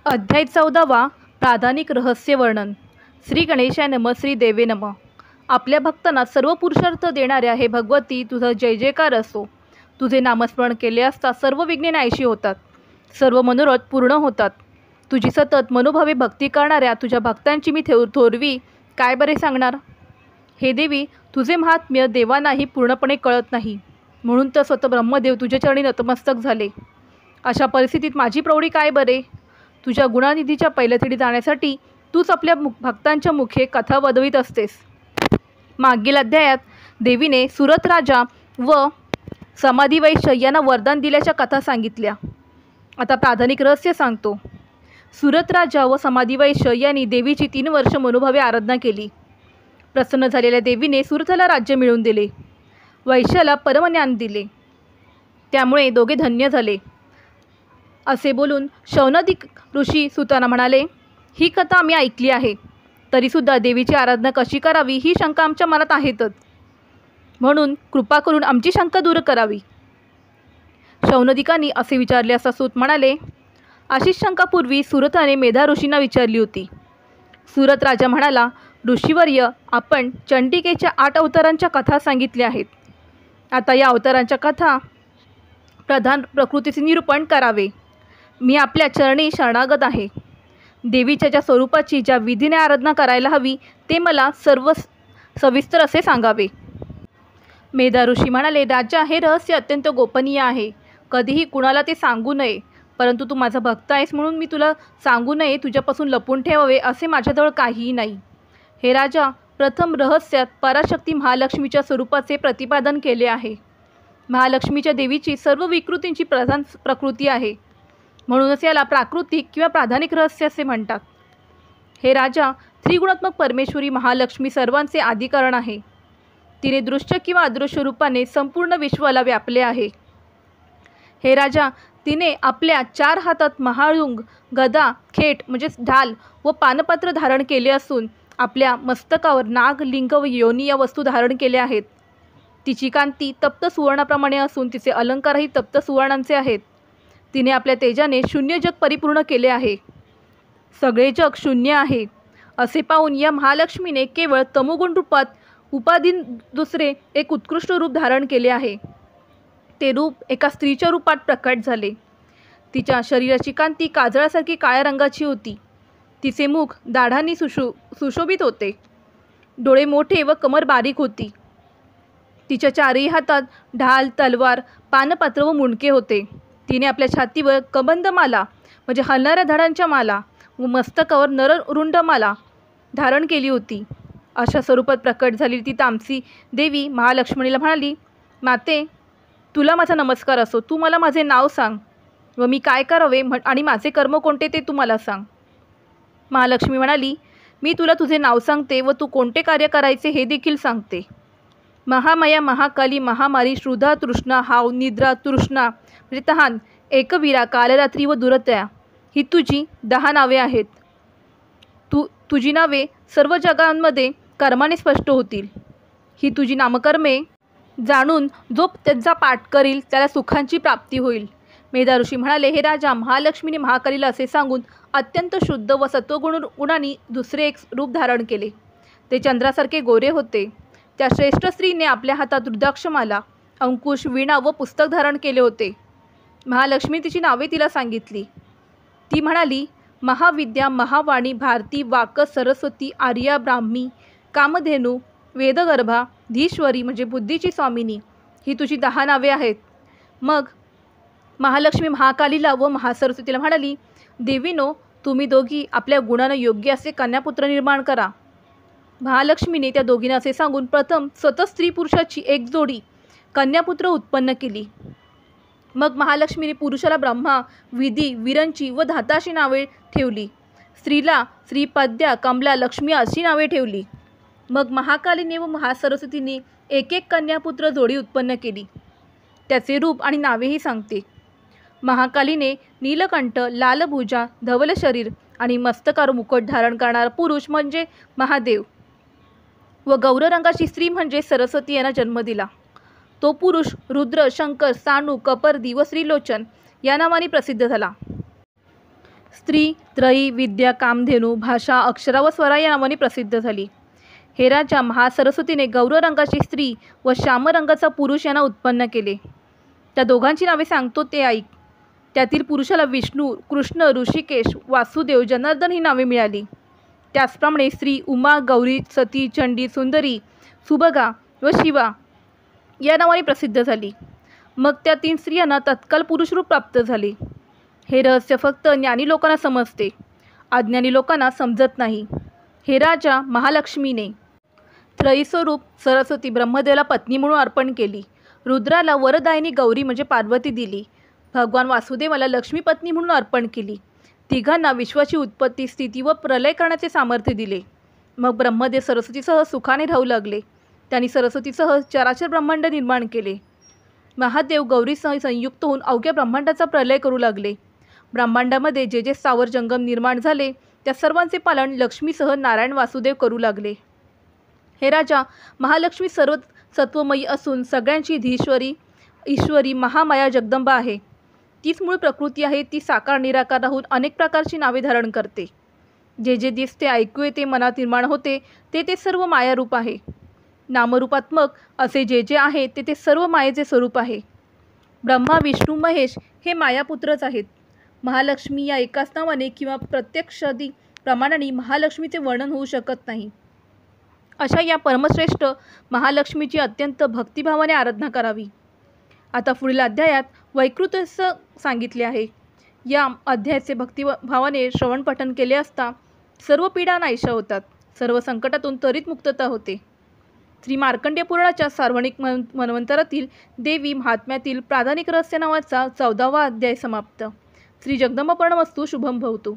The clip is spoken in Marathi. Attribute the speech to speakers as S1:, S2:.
S1: अध्याय 14वा प्राधानिक रहस्य वर्णन. श्री गणेशाय नमः. श्री देवे नमः. आपल्या भक्तांना सर्व पुरुषार्थ देणाऱ्या हे भगवती, तुझा जय जयकार असो. तुझे नामस्मरण केले असता सर्व विघ्ने नाहीशी होतात, सर्व मनोरथ पूर्ण होतात. तुझी सतत मनोभावे भक्ती करणाऱ्या तुझ्या भक्तांची मी थोरवी काय बरे सांगणार. हे देवी, तुझे महात्म्य देवांनाही पूर्णपणे कळत नाही, म्हणून तर स्वतः ब्रह्मदेव तुझ्या चरणी नतमस्तक झाले. अशा परिस्थितीत माझी प्रौढी काय बरे. तुझ्या गुणानिधीच्या पैलथडी जाण्यासाठी तूच आपल्या भक्तांच्या मुखे कथा वदवित असतेस. मागील अध्यायात देवीने सुरत राजा व समाधी वैश्य यांना वरदान दिल्याच्या कथा सांगितल्या. आता प्राधानिक रहस्य सांगतो. सुरत राजा व समाधी वैश्य यांनी देवीची 3 वर्ष मनोभावे आराधना केली. प्रसन्न झालेल्या देवीने सुरथला राज्य मिळवून दिले, वैश्याला परमज्ञान दिले, त्यामुळे दोघे धन्य झाले. असे बोलून शौनदिक ऋषी सुतांना म्हणाले, ही कथा आम्ही ऐकली आहे, तरीसुद्धा देवीची आराधना कशी करावी ही शंका आमच्या मनात आहेतच, म्हणून कृपा करून आमची शंका दूर करावी. शौनदिकांनी असे विचारले असता सूत म्हणाले, अशीच शंका पूर्वी सुरताने मेधा ऋषींना विचारली होती. सुरत राजा म्हणाला, ऋषीवर्य, आपण चंडिकेच्या 8 अवतारांच्या कथा सांगितल्या आहेत. आता या अवतारांच्या कथा प्रधान प्रकृतीचे निरूपण करावे. मी आपल्या चरणी शरणागत आहे. देवीच्या ज्या स्वरूपाची ज्या विधीने आराधना करायला हवी ते मला सर्व सविस्तर असे सांगावे. मेधा ऋषी म्हणाले, राजा, हे रहस्य अत्यंत गोपनीय आहे. कधीही कुणाला ते सांगू नये. परंतु तू माझा भक्त आहेस म्हणून मी तुला सांगू नये, तुझ्यापासून लपून ठेवावे असे माझ्याजवळ काहीही नाही. हे राजा, प्रथम रहस्यात पराशक्ती महालक्ष्मीच्या स्वरूपाचे प्रतिपादन केले आहे. महालक्ष्मीच्या देवीची सर्व विकृतींची प्रधान प्रकृती आहे, म्हणूनच याला प्राकृतिक किंवा प्राधानिक रहस्य असे म्हणतात. हे राजा, त्रिगुणात्मक परमेश्वरी महालक्ष्मी सर्वांचे आदिकारण आहे. तिने दृश्य किंवा अदृश्य रूपाने संपूर्ण विश्वाला व्यापले आहे. हे राजा, तिने आपल्या 4 हातात महाळुंग, गदा, खेट म्हणजेच ढाल व पानपत्र धारण केले असून आपल्या मस्तकावर नाग, लिंग व योनी या वस्तू धारण केल्या आहेत. तिची कांती तप्त सुवर्णाप्रमाणे असून तिचे अलंकारही तप्त सुवर्णांचे आहेत. तिने आपल्या तेजाने शून्य जग परिपूर्ण केले आहे. सगळे जग शून्य आहे असे पाहून या महालक्ष्मीने केवळ तमोगुण रूपात उपाधीन दुसरे एक उत्कृष्ट रूप धारण केले आहे. ते रूप एका स्त्रीच्या रूपात प्रकट झाले. तिच्या शरीराची कांती काजळासारखी काळ्या रंगाची होती. तिचे मुख दाढांनी सुशोभित होते. डोळे मोठे व कमर बारीक होती. तिच्या 4ही हातात ढाल, तलवार, पानपत्र व मुंडके होते. तिने आपल्या छातीवर कबंधमाला म्हणजे हलणाऱ्या धडांच्या माला व मस्तकावर नररुंड माला धारण केली होती. अशा स्वरूपात प्रकट झालेली ती तामसी देवी महालक्ष्मीला म्हणाली, माते, तुला माझा नमस्कार असो. तू मला माझे नाव सांग व मी काय करावे आणि माझे कर्म कोणते ते तू मला सांग. महालक्ष्मी म्हणाली, मी तुला तुझे नाव सांगते व तू कोणते कार्य करायचे हे देखील सांगते. महामाया, महाकाली, महामारी, श्रुधा, तृष्णा, हाव, निद्रा, तृष्णा म्हणजे तहान, एकवीरा, कालरात्री व दुरतया ही तुझी 10 नावे आहेत. तुझी नावे सर्व जगांमध्ये कर्माने स्पष्ट होतील. ही तुझी नामकर्मे जाणून जो त्यांचा पाठ करील त्याला सुखांची प्राप्ती होईल. मेधा ऋषी म्हणाले, हे राजा, महालक्ष्मीने महाकालीला असे सांगून अत्यंत शुद्ध व सत्वगुणांनी दुसरे एक रूप धारण केले. ते चंद्रासारखे गोरे होते. त्या श्रेष्ठ स्त्रीने आपल्या हातात रुद्राक्षमाला, अंकुश, वीणा व पुस्तक धारण केले होते. महालक्ष्मी तिची नावे तिला सांगितली. ती म्हणाली, महाविद्या, महावाणी, भारती, वाक, सरस्वती, आर्या, ब्राह्मी, कामधेनू, वेदगर्भा, धीश्वरी म्हणजे बुद्धीची स्वामिनी ही तुझी 10 नावे आहेत. मग महालक्ष्मी महाकालीला व महासरस्वतीला म्हणाली, देवीनो, तुम्ही दोघी आपल्या गुणांना योग्य असे कन्यापुत्र निर्माण करा. महालक्ष्मीने त्या दोघींना असे सांगून प्रथम स्वतः स्त्री पुरुषाची एक जोडी कन्यापुत्र उत्पन्न केली. मग महालक्ष्मीने पुरुषाला ब्रह्मा, विधी, विरंची व धाता अशी नावे ठेवली. स्त्रीला श्रीपद्या, कमला, लक्ष्मी अशी नावे ठेवली. मग महाकालीने व महासरस्वतीने एक कन्यापुत्र जोडी उत्पन्न केली. त्याचे रूप आणि नावेही सांगते. महाकालीने नीलकंठ, लालभुजा, धवल शरीर आणि मस्तकावर मुकुट धारण करणारा पुरुष म्हणजे महादेव व गौर रंगाची स्त्री म्हणजे सरस्वती यांना जन्म दिला. तो पुरुष रुद्र, शंकर, सानू, कपर्दी व श्रीलोचन या नावाने प्रसिद्ध झाला. स्त्री त्रयी विद्या कामधेनू भाषा अक्षरा व स्वरा या नावाने प्रसिद्ध झाली. हेराच्या महासरस्वतीने गौर रंगाची स्त्री व श्याम रंगाचा पुरुष यांना उत्पन्न केले. त्या दोघांची नावे सांगतो ते ऐक. त्यातील पुरुषाला विष्णू, कृष्ण, ऋषिकेश, वासुदेव, जनार्दन ही नावे मिळाली. त्याचप्रमाणे स्त्री उमा, गौरी, सती, चंडी, सुंदरी, सुभगा व शिवा या नावाने प्रसिद्ध झाली. मग त्या 3 स्त्रियांना तत्काल पुरुषरूप प्राप्त झाले. हे रहस्य फक्त ज्ञानी लोकांना समजते, अज्ञानी लोकांना समजत नाही. हेराच्या महालक्ष्मीने त्रयीस्वरूप सरस्वती ब्रह्मदेवाला पत्नी म्हणून अर्पण केली. रुद्राला वरदायिनी गौरी म्हणजे पार्वती दिली. भगवान वासुदेवाला लक्ष्मी पत्नी म्हणून अर्पण केली. तिघांना विश्वाची उत्पत्ती, स्थिती व प्रलय करण्याचे सामर्थ्य दिले. मग ब्रह्मदेव सरस्वतीसह सुखाने राहू लागले. त्यांनी सरस्वतीसह चराचर ब्रह्मांड निर्माण केले. महादेव गौरीसह संयुक्त होऊन अवघ्या ब्रह्मांडाचा प्रलय करू लागले. ब्रह्मांडामध्ये जे जे स्थावर जंगम निर्माण झाले त्या सर्वांचे पालन लक्ष्मीसह नारायण वासुदेव करू लागले. हे राजा महालक्ष्मी सर्व सत्वमयी असून सगळ्यांची धीश्वरी ईश्वरी महामाया जगदंबा आहे. तीच मूळ प्रकृती आहे. ती साकार निराकार राहून अनेक प्रकारची नावे धारण करते. जे जे दिसते, ऐकू येते, मनात निर्माण होते ते ते सर्व मायारूप आहे. नामरूपात्मक असे जे जे आहे ते ते सर्व मायेचे स्वरूप आहे. ब्रह्मा, विष्णू, महेश हे मायापुत्रच आहेत. महालक्ष्मी या एकाच नावाने किंवा प्रत्यक्षादी प्रमाणाने महालक्ष्मीचे वर्णन होऊ शकत नाही. अशा या परमश्रेष्ठ महालक्ष्मीची अत्यंत भक्तिभावाने आराधना करावी. आता पुढील अध्यायात वैकृतस्य सांगितले आहे. या अध्यायाचे भक्तिभावाने श्रवण पठण केले असता सर्व पीडा नाहीशा होतात, सर्व संकटातून त्वरित मुक्तता होते. श्री मार्कंडेय पुराणाच्या सार्वणिक मन्वंतरातील देवी महात्म्यातील प्राधानिक रहस्य नावाचा 14वा अध्याय समाप्त. श्री जगदंबा प्रणमस्तु. शुभम भवतु.